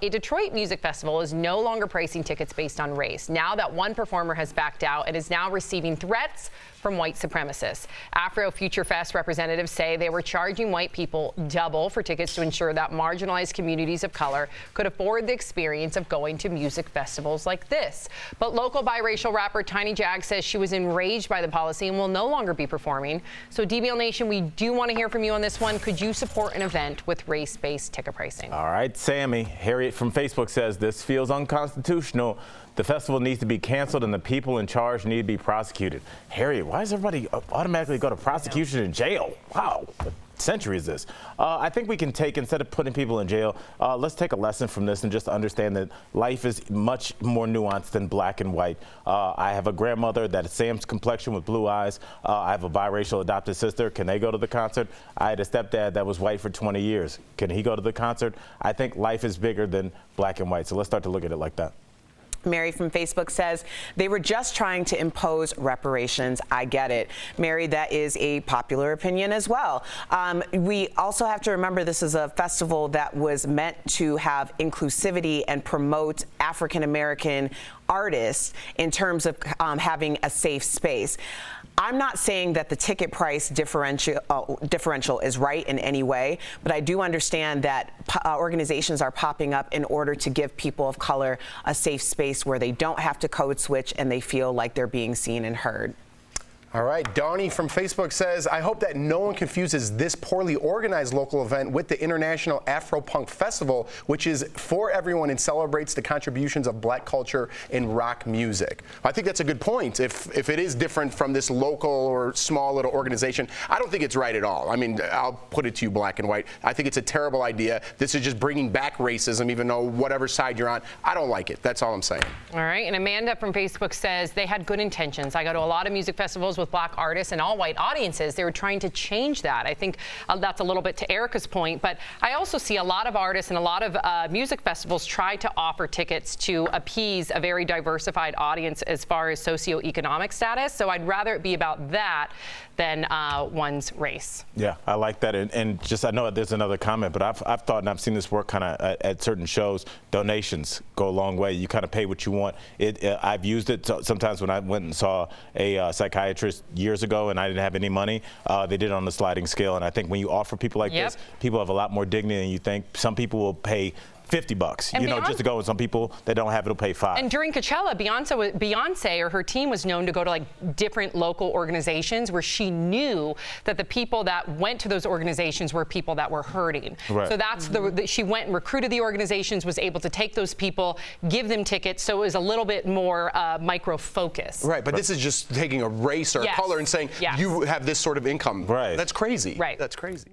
a Detroit music festival is no longer pricing tickets based on race. Now that one performer has backed out and is now receiving threats from white supremacists. AfroFuture Fest representatives say they were charging white people double for tickets to ensure that marginalized communities of color could afford the experience of going to music festivals like this. But local biracial rapper Tiny Jag says she was enraged by the policy and will no longer be performing. So DBL Nation, we do want to hear from you on this one. Could you support an event with race-based ticket pricing? All right, Sammy. Harriet from Facebook says this feels unconstitutional. The festival needs to be canceled and the people in charge need to be prosecuted. Harriet, why does everybody automatically go to prosecution and jail? Wow, what century is this? I think we can take, instead of putting people in jail, let's take a lesson from this and just understand that life is much more nuanced than black and white. I have a grandmother that is Sam's complexion with blue eyes. I have a biracial adopted sister. Can they go to the concert? I had a stepdad that was white for 20 years. Can he go to the concert? I think life is bigger than black and white, so let's start to look at it like that. Mary from Facebook says they were just trying to impose reparations. I get it. Mary, that is a popular opinion as well. We also have to remember this is a festival that was meant to have inclusivity and promote African-American artists in terms of having a safe space. I'm not saying that the ticket price differential is right in any way, but I do understand that organizations are popping up in order to give people of color a safe space where they don't have to code switch and they feel like they're being seen and heard. All right, Donnie from Facebook says, I hope that no one confuses this poorly organized local event with the International Afro-Punk Festival, which is for everyone and celebrates the contributions of black culture in rock music. I think that's a good point. If it is different from this local or small little organization, I don't think it's right at all. I mean, I'll put it to you black and white. I think it's a terrible idea. This is just bringing back racism, even though whatever side you're on. I don't like it. That's all I'm saying. All right, and Amanda from Facebook says they had good intentions. I go to a lot of music festivals with black artists and all white audiences. They were trying to change that. I think that's a little bit to Erica's point, but I also see a lot of artists and a lot of music festivals try to offer tickets to appease a very diversified audience as far as socioeconomic status. So I'd rather it be about that than one's race. Yeah, I like that. And just, I know there's another comment, but I've thought, and I've seen this work kind of at certain shows, donations go a long way. You kind of pay what you want. I've used it sometimes when I went and saw a psychiatrist years ago and I didn't have any money. They did it on the sliding scale. And I think when you offer people like this, people have a lot more dignity than you think. Some people will pay $50, you know, just to go, and some people that don't have it will pay $5. And during Coachella, Beyonce or her team was known to go to like different local organizations where she knew that the people that went to those organizations were people that were hurting. Right. So that's she went and recruited the organizations, was able to take those people, give them tickets, so it was a little bit more micro focus. Right, but this is just taking a race or a color and saying you have this sort of income. Right. That's crazy. Right. That's crazy.